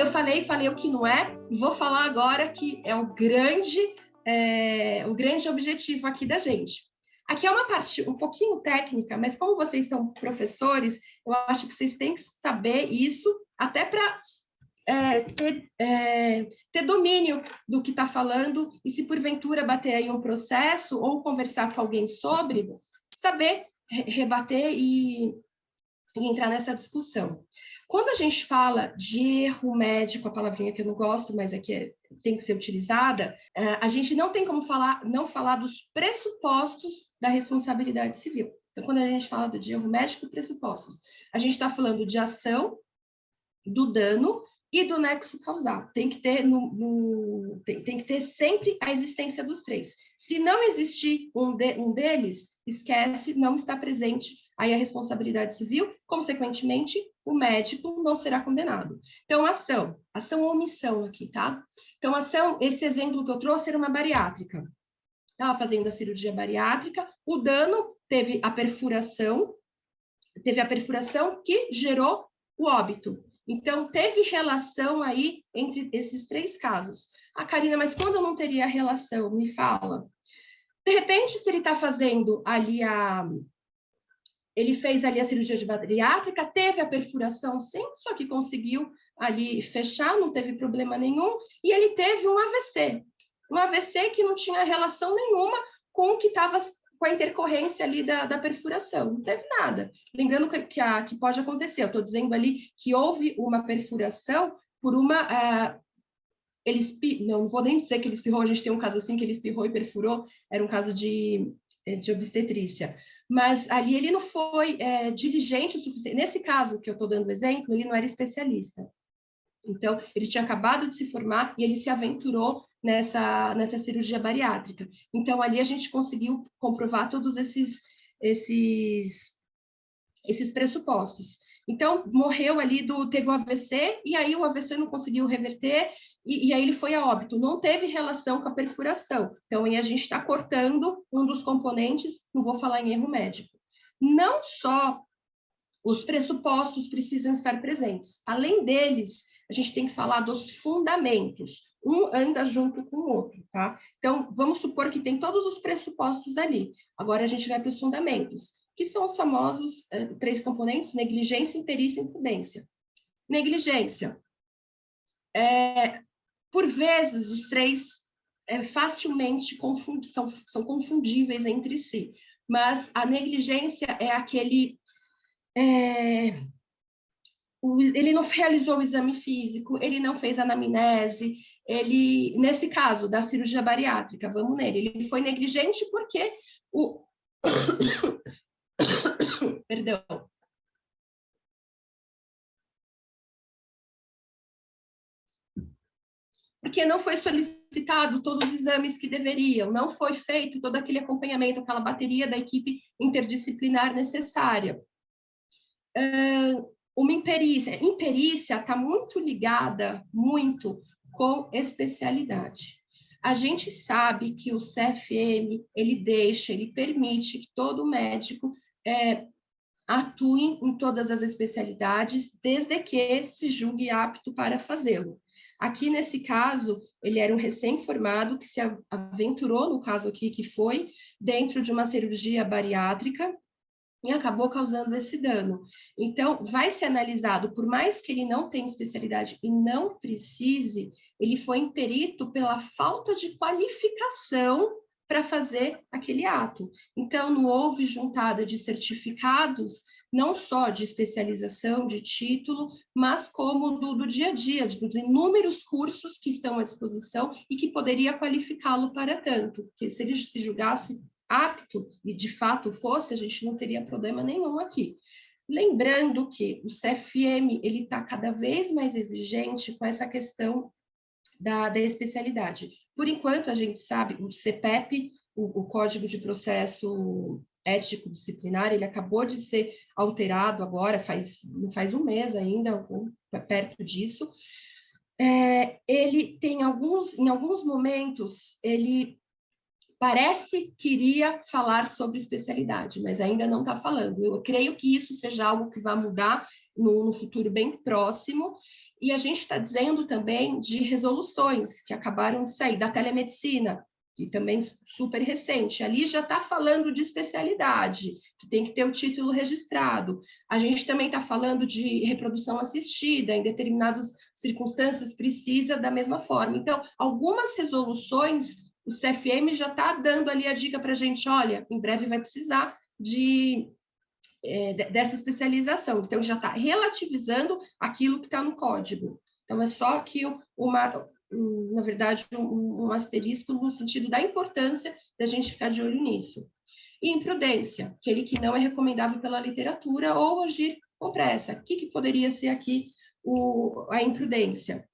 eu falei o que não é, e vou falar agora que é o grande objetivo aqui da gente. Aqui é uma parte um pouquinho técnica, mas como vocês são professores, eu acho que vocês têm que saber isso, até para ter domínio do que está falando, e se porventura bater aí um processo, ou conversar com alguém sobre, saber rebater e entrar nessa discussão. Quando a gente fala de erro médico, a palavrinha que eu não gosto, mas é que tem que ser utilizada, a gente não tem como não falar dos pressupostos da responsabilidade civil. Então, quando a gente fala de erro médico, pressupostos, a gente está falando de ação, do dano e do nexo causal. Tem que ter, tem que ter sempre a existência dos três. Se não existir um deles, esquece, não está presente aí a responsabilidade civil, consequentemente, o médico não será condenado. Então, ação ou omissão aqui, tá? Então, ação, esse exemplo que eu trouxe era uma bariátrica. Estava fazendo a cirurgia bariátrica, o dano teve a perfuração que gerou o óbito. Então, teve relação aí entre esses três casos. Karina, mas quando não teria relação? Me fala. De repente, se ele está fazendo ali ele fez ali a cirurgia de bariátrica, teve a perfuração, sim, só que conseguiu ali fechar, não teve problema nenhum, e ele teve um AVC. Um AVC que não tinha relação nenhuma com o que estava com a intercorrência ali da perfuração, não teve nada. Lembrando que pode acontecer, eu estou dizendo ali que houve uma perfuração por uma... não vou nem dizer que ele espirrou, a gente tem um caso assim que ele espirrou e perfurou, era um caso de obstetrícia, mas ali ele não foi diligente o suficiente. Nesse caso que eu estou dando exemplo, ele não era especialista. Então, ele tinha acabado de se formar e ele se aventurou nessa cirurgia bariátrica. Então, ali a gente conseguiu comprovar todos esses pressupostos. Então, morreu ali, teve o AVC, e aí o AVC não conseguiu reverter, e aí ele foi a óbito. Não teve relação com a perfuração. Então, aí a gente está cortando um dos componentes, não vou falar em erro médico. Não só os pressupostos precisam estar presentes. Além deles, a gente tem que falar dos fundamentos. Um anda junto com o outro, tá? Então, vamos supor que tem todos os pressupostos ali. Agora, a gente vai para os fundamentos, que são os famosos 3 componentes: negligência, imperícia e imprudência. Negligência. Por vezes, os 3 facilmente são confundíveis entre si, mas a negligência é aquele... ele não realizou o exame físico, ele não fez anamnese, nesse caso da cirurgia bariátrica, vamos nele, ele foi negligente porque perdão. Porque não foi solicitado todos os exames que deveriam, não foi feito todo aquele acompanhamento, aquela bateria da equipe interdisciplinar necessária. Uma imperícia está muito ligada, com especialidade. A gente sabe que o CFM, ele permite que todo médico atue em todas as especialidades, desde que se julgue apto para fazê-lo. Aqui, nesse caso, ele era um recém-formado que se aventurou, no caso aqui que foi, dentro de uma cirurgia bariátrica, e acabou causando esse dano. Então, vai ser analisado, por mais que ele não tenha especialidade e não precise, ele foi imperito pela falta de qualificação para fazer aquele ato. Então, não houve juntada de certificados, não só de especialização, de título, mas como do dia a dia, dos inúmeros cursos que estão à disposição e que poderia qualificá-lo para tanto, porque se ele se julgasse apto, e de fato fosse, a gente não teria problema nenhum aqui. Lembrando que o CFM, ele está cada vez mais exigente com essa questão da especialidade. Por enquanto, a gente sabe, o CPEP, o Código de Processo Ético Disciplinar, ele acabou de ser alterado agora, não faz um mês ainda, perto disso. Ele tem em alguns momentos, ele parece que iria falar sobre especialidade, mas ainda não está falando. Eu creio que isso seja algo que vai mudar no futuro bem próximo, E a gente está dizendo também de resoluções que acabaram de sair, da telemedicina, que também super recente. Ali já está falando de especialidade, que tem que ter o título registrado. A gente também está falando de reprodução assistida, em determinadas circunstâncias precisa da mesma forma. Então, algumas resoluções, o CFM já está dando ali a dica para a gente, olha, em breve vai precisar dessa especialização. Então, já está relativizando aquilo que está no código. Então, é só que na verdade, um asterisco no sentido da importância da gente ficar de olho nisso. E imprudência, aquele que não é recomendável pela literatura ou agir com pressa. O que poderia ser aqui a imprudência?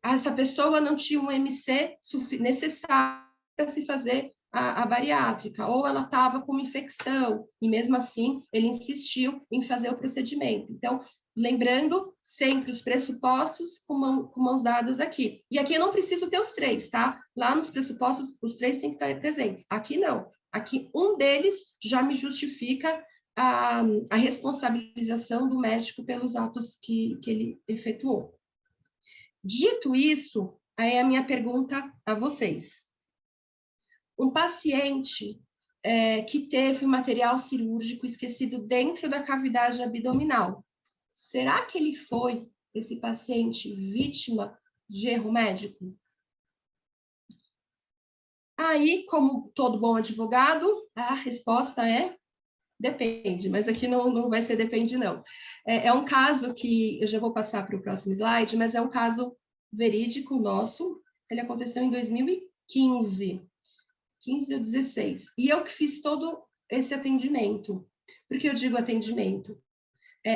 Essa pessoa não tinha um MC necessário para se fazer a bariátrica, ou ela estava com uma infecção, e mesmo assim ele insistiu em fazer o procedimento. Então, lembrando sempre os pressupostos com mãos dadas aqui. E aqui eu não preciso ter os três, tá? Lá nos pressupostos, os três têm que estar presentes. Aqui não. Aqui um deles já me justifica a responsabilização do médico pelos atos que ele efetuou. Dito isso, aí é a minha pergunta a vocês. Um paciente que teve material cirúrgico esquecido dentro da cavidade abdominal, será que ele foi, esse paciente, vítima de erro médico? Aí, como todo bom advogado, a resposta é depende, mas aqui não vai ser depende, não. É um caso que, eu já vou passar para o próximo slide, mas é um caso verídico nosso, ele aconteceu em 2015, 15 ou 16, e eu que fiz todo esse atendimento. Por que eu digo atendimento?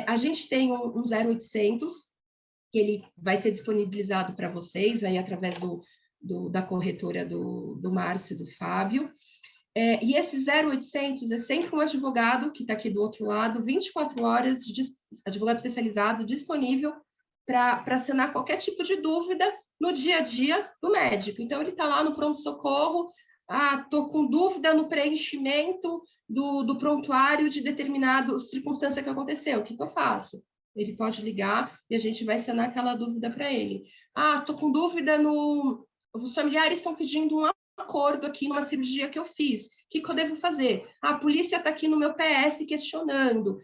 A gente tem um 0800, que ele vai ser disponibilizado para vocês, aí através da corretora do Márcio e do Fábio, e esse 0800 é sempre um advogado que está aqui do outro lado, 24 horas, advogado especializado, disponível para sanar qualquer tipo de dúvida no dia a dia do médico. Então, ele está lá no pronto-socorro, estou com dúvida no preenchimento do prontuário de determinada circunstância que aconteceu, o que eu faço? Ele pode ligar e a gente vai sanar aquela dúvida para ele. Estou com dúvida os familiares estão pedindo um acordo aqui numa cirurgia que eu fiz. O que eu devo fazer? A polícia está aqui no meu PS questionando.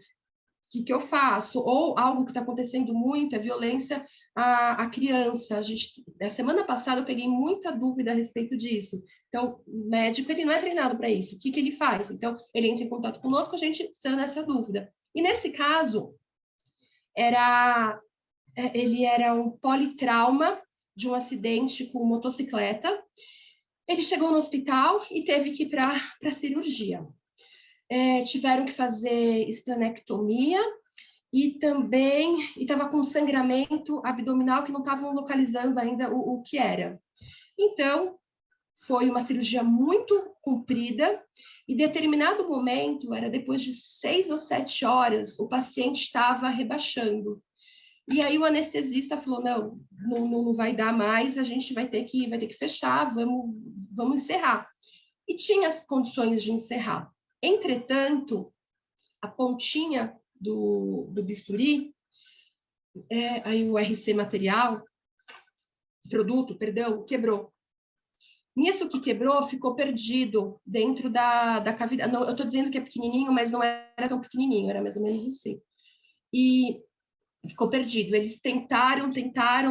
O que eu faço? Ou algo que está acontecendo muito é violência à criança. Na semana passada eu peguei muita dúvida a respeito disso. Então, o médico ele não é treinado para isso. O que ele faz? Então, ele entra em contato conosco, a gente sana essa dúvida. E nesse caso, ele era um politrauma de um acidente com motocicleta. Ele chegou no hospital e teve que ir para a cirurgia. Tiveram que fazer esplenectomia e também estava com sangramento abdominal que não estavam localizando ainda o que era. Então, foi uma cirurgia muito comprida e, em determinado momento, era depois de 6 ou 7 horas, o paciente estava rebaixando. E aí o anestesista falou, não vai dar mais, a gente vai ter que fechar, vamos encerrar. E tinha as condições de encerrar. Entretanto, a pontinha do bisturi, aí o RC material, produto, perdão, quebrou. Nisso que quebrou, ficou perdido dentro da cavidade. Não, eu estou dizendo que é pequenininho, mas não era tão pequenininho, era mais ou menos assim. E ficou perdido. Eles tentaram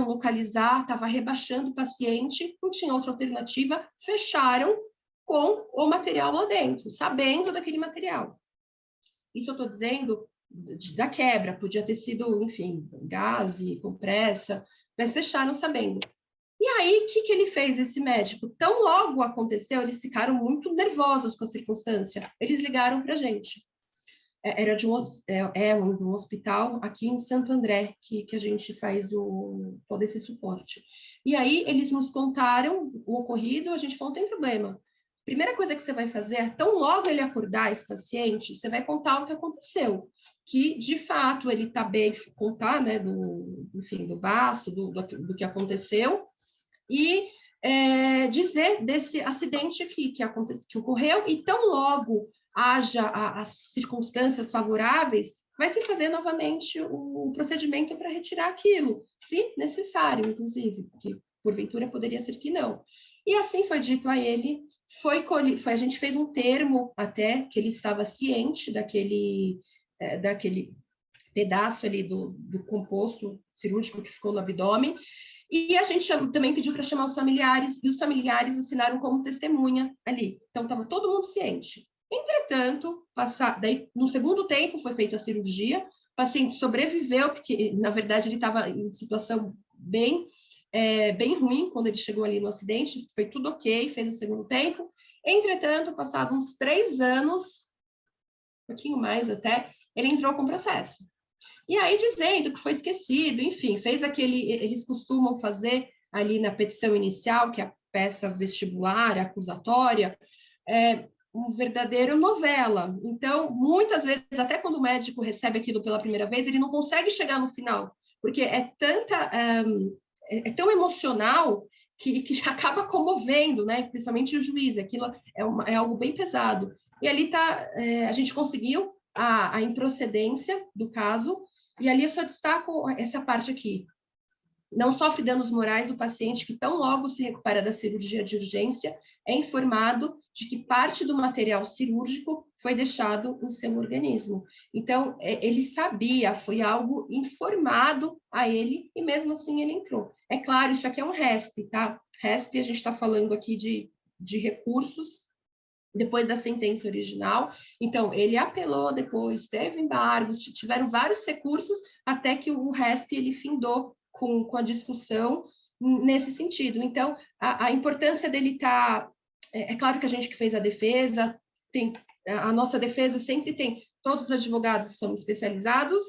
localizar, estava rebaixando o paciente, não tinha outra alternativa, fecharam com o material lá dentro, sabendo daquele material. Isso eu estou dizendo da quebra, podia ter sido, enfim, gás, compressa, mas fecharam sabendo. E aí, o que ele fez, esse médico? Tão logo aconteceu, eles ficaram muito nervosos com a circunstância, eles ligaram para a gente. Era de um hospital aqui em Santo André, que a gente faz todo esse suporte. E aí, eles nos contaram o ocorrido, a gente falou, não tem problema. Primeira coisa que você vai fazer é, tão logo ele acordar, esse paciente, você vai contar o que aconteceu. Que, de fato, ele está bem, contar, né, do baço, do que aconteceu, e dizer desse acidente aqui que ocorreu, e tão logo haja as circunstâncias favoráveis, vai se fazer novamente o procedimento para retirar aquilo, se necessário, inclusive, porque porventura poderia ser que não. E assim foi dito a ele, a gente fez um termo até que ele estava ciente daquele pedaço ali do composto cirúrgico que ficou no abdômen, e a gente também pediu para chamar os familiares, e os familiares assinaram como testemunha ali. Então, estava todo mundo ciente. Entretanto, daí, no segundo tempo foi feita a cirurgia, o paciente sobreviveu, porque, na verdade, ele estava em situação bem ruim quando ele chegou ali no acidente, foi tudo ok, fez o segundo tempo. Entretanto, passado uns 3 anos, um pouquinho mais até, ele entrou com processo. E aí dizendo que foi esquecido, enfim, fez eles costumam fazer ali na petição inicial, que é a peça vestibular, acusatória, um verdadeiro novela. Então, muitas vezes, até quando o médico recebe aquilo pela primeira vez, ele não consegue chegar no final, porque é tão emocional que acaba comovendo, né? Principalmente o juiz, aquilo é algo bem pesado. E ali a gente conseguiu a improcedência do caso, e ali eu só destaco essa parte aqui. Não sofre danos morais o paciente que tão logo se recupera da cirurgia de urgência é informado de que parte do material cirúrgico foi deixado no seu organismo. Então, ele sabia, foi algo informado a ele, e mesmo assim ele entrou. É claro, isso aqui é um RESP, tá? RESP, a gente está falando aqui de recursos depois da sentença original. Então, ele apelou depois, teve embargos, tiveram vários recursos, até que o RESP ele findou com a discussão nesse sentido. Então, a importância dele estar... É claro que a gente que fez a defesa, a nossa defesa sempre tem... Todos os advogados são especializados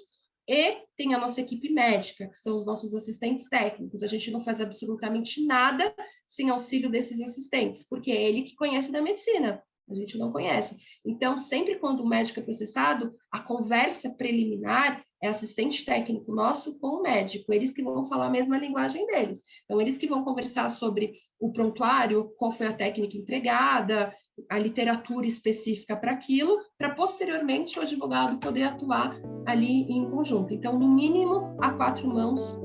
e tem a nossa equipe médica, que são os nossos assistentes técnicos. A gente não faz absolutamente nada sem auxílio desses assistentes, porque é ele que conhece da medicina. A gente não conhece. Então, sempre quando o médico é processado, a conversa preliminar é assistente técnico nosso com o médico, eles que vão falar a mesma linguagem deles. Então, eles que vão conversar sobre o prontuário, qual foi a técnica empregada, a literatura específica para aquilo, para posteriormente o advogado poder atuar ali em conjunto. Então, no mínimo, a 4 mãos